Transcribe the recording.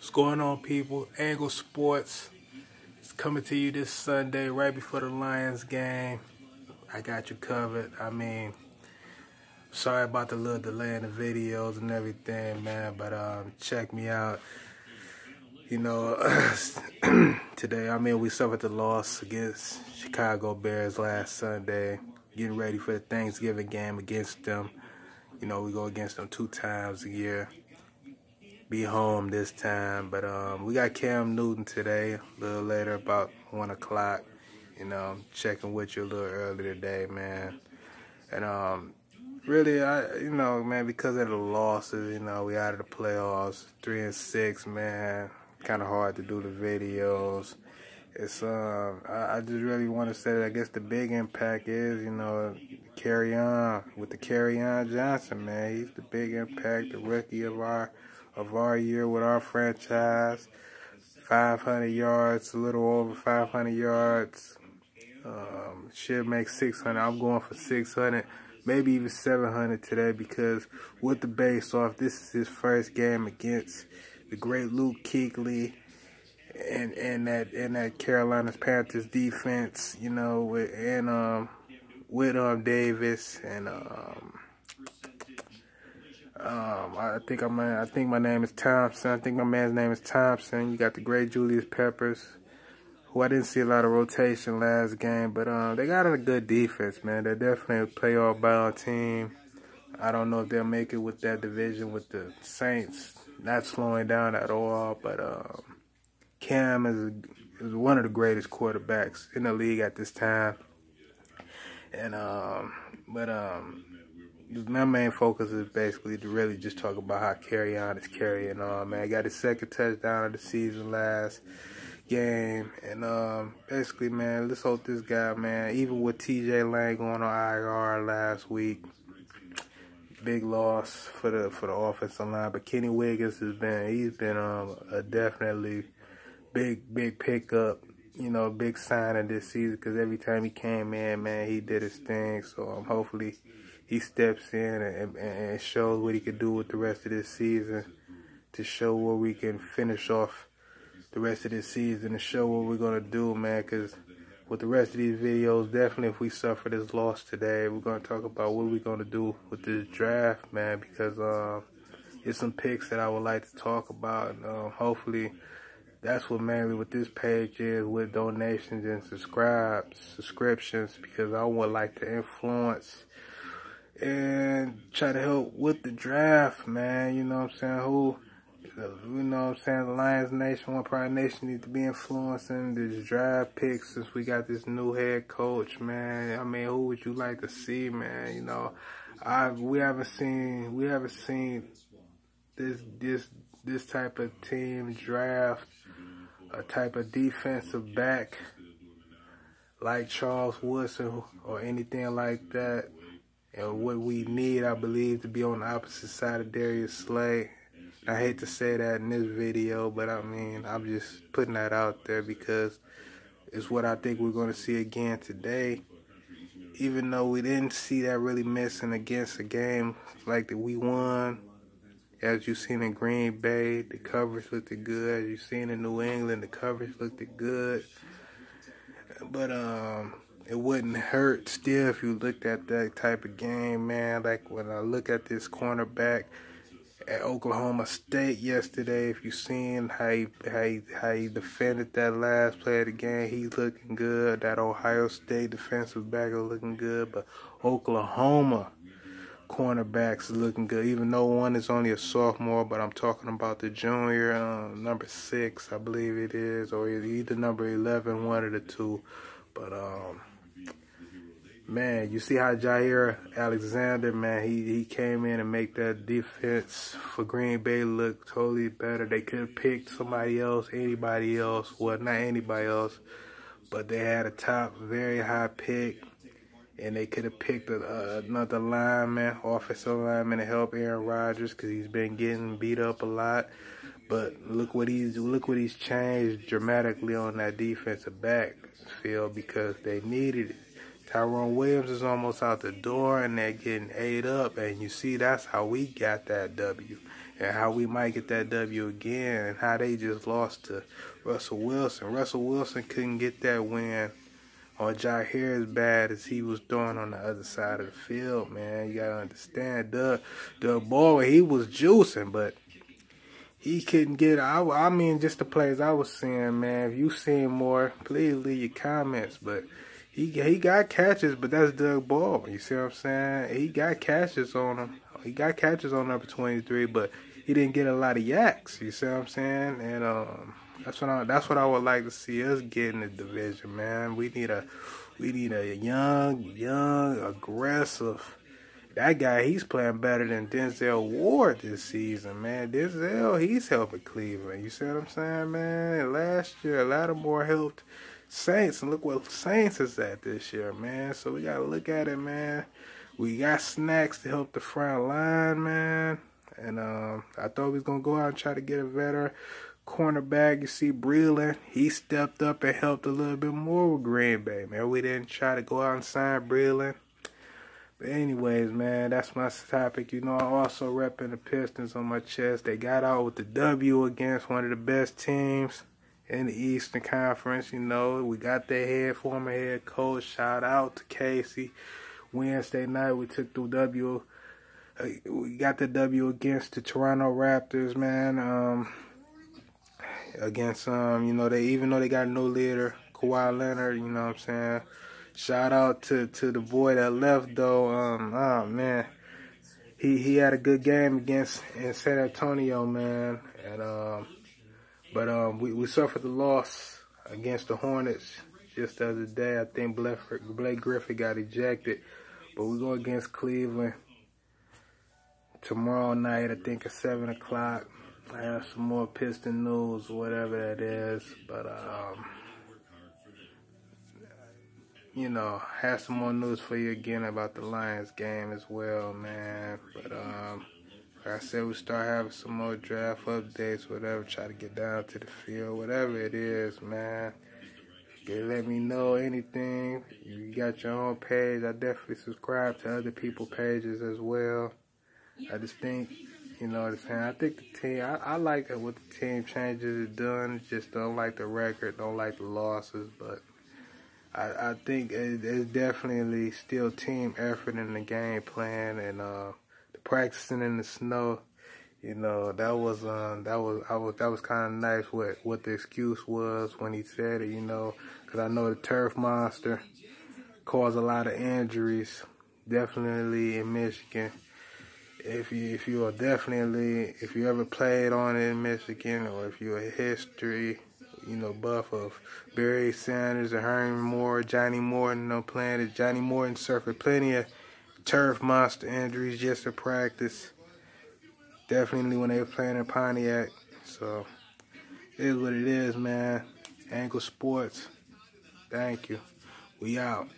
What's going on, people? Angle Sports is coming to you this Sunday right before the Lions game. I got you covered. Sorry about the little delay in the videos and everything, man, but check me out. You know, today, we suffered the loss against Chicago Bears last Sunday. Getting ready for the Thanksgiving game against them. You know, we go against them 2 times a year. Be home this time, but we got Cam Newton today, a little later, about 1 o'clock. You know, checking with you a little early today, man. And really, man, because of the losses, we out of the playoffs, 3-6, man. Kind of hard to do the videos. It's I just really want to say that I guess the big impact is, carry on with the Carry On Johnson, man. He's the big impact, the rookie of our year with our franchise. 500 yards, a little over 500 yards. Should make 600. I'm going for 600, maybe even 700 today, because with the base off, this is his first game against the great Luke Kuechly and that Carolina Panthers defense, with Davis and I think my name is Thompson. I think my man's name is Thompson. You got the great Julius Peppers, who I didn't see a lot of rotation last game, but they got a good defense, man. They're definitely a playoff bound team. I don't know if they'll make it with that division with the Saints not slowing down at all, but Cam is one of the greatest quarterbacks in the league at this time. And my main focus is basically to really just talk about how Carry On is carrying on, man. Got his second touchdown of the season last game. And basically, man, let's hope this guy, man, even with TJ Lang going on IR last week, big loss for the offensive line. But Kenny Wiggins he's been a definitely big pickup, big signing this season, because every time he came in, man, he did his thing. So hopefully he steps in and shows what he could do with the rest of this season, to show where we can finish off the rest of this season, to show what we're going to do, man, because with the rest of these videos, definitely if we suffer this loss today, we're going to talk about what we're going to do with this draft, man, because there's some picks that I would like to talk about. And hopefully that's what mainly what this page is, with donations and subscriptions, because I would like to influence and try to help with the draft, man. You know what I'm saying? The Lions Nation, One Pride Nation needs to be influencing this draft pick, since we got this new head coach, man. Who would you like to see, man? We haven't seen this type of team draft a type of defensive back like Charles Woodson or anything like that. And what we need, I believe, to be on the opposite side of Darius Slay. I hate to say that in this video, but I'm just putting that out there because it's what I think we're going to see again today. Even though we didn't see that really missing against a game like that we won. As you've seen in Green Bay, the coverage looked good. As you've seen in New England, the coverage looked good. But it wouldn't hurt still if you looked at that type of game, man. Like when I look at this cornerback at Oklahoma State yesterday, if you seen how he defended that last play of the game, he's looking good. That Ohio State defensive back is looking good, but Oklahoma cornerbacks is looking good, even though one is only a sophomore. But I'm talking about the junior, number 6, I believe it is, or either number 11, one of the two. But man, you see how Jair Alexander, man, he came in and make that defense for Green Bay look totally better. They could have picked somebody else, anybody else. Well, not anybody else, but they had a top, very high pick. And they could have picked another lineman, offensive lineman, to help Aaron Rodgers, because he's been getting beat up a lot. But look what he's changed dramatically on that defensive backfield, because they needed it. Tyrone Williams is almost out the door, and they're getting ate up. And you see, that's how we got that W. and how we might get that W again, and how they just lost to Russell Wilson. Russell Wilson couldn't get that win on Jair as bad as he was doing on the other side of the field, man. You gotta understand, Doug Baldwin, he was juicing, but he couldn't get. I mean, just the plays I was seeing, man. If you seen more, please leave your comments. But he got catches, but that's Doug Baldwin. You see what I'm saying? He got catches on him. He got catches on number 23, but he didn't get a lot of yaks. You see what I'm saying? And that's what I would like to see us get in the division, man. We need a young, aggressive. That guy, he's playing better than Denzel Ward this season, man. Denzel, he's helping Cleveland. You see what I'm saying, man? Last year, Lattimore helped Saints, and look what Saints is at this year, man. So we got to look at it, man. We got snacks to help the front line, man. And I thought we was going to go out and try to get a veteran cornerback. You see Breland, he stepped up and helped a little bit more with Green Bay, man. We didn't try to go out and sign Breland. But anyways, man, that's my topic. You know, I'm also repping the Pistons on my chest. They got out with the W against one of the best teams in the Eastern Conference. You know, we got their former head coach. Shout out to Casey. Wednesday night, we took the W. We got the W against the Toronto Raptors, man. Against, you know, even though they got no leader, Kawhi Leonard, you know what I'm saying? Shout out to the boy that left, though. Oh, man. He had a good game in San Antonio, man. And but we suffered the loss against the Hornets just the other day. I think Blake Griffin got ejected. But we go against Cleveland tomorrow night, I think at 7 o'clock. I have some more Piston news, whatever that is. But you know, have some more news for you again about the Lions game as well, man. But like I said, we start having some more draft updates, whatever, try to get down to the field, whatever it is, man. You can let me know anything. You got your own page. I definitely subscribe to other people's pages as well. I just think, you know what I'm saying, I think the team, I like what the team changes is doing. Just don't like the record, don't like the losses, but I think it's definitely still team effort in the game plan, and the practicing in the snow. You know, that was kind of nice. What the excuse was when he said it. You know, because I know the turf monster caused a lot of injuries. Definitely in Michigan. If you ever played on it in Michigan, or if you're a history, you know, buff of Barry Sanders or Herman Moore, Johnny Morton, you know, playing it. Johnny Morton suffered plenty of turf monster injuries just to practice. Definitely when they were playing in Pontiac. So, it is what it is, man. Ankle Sports. Thank you. We out.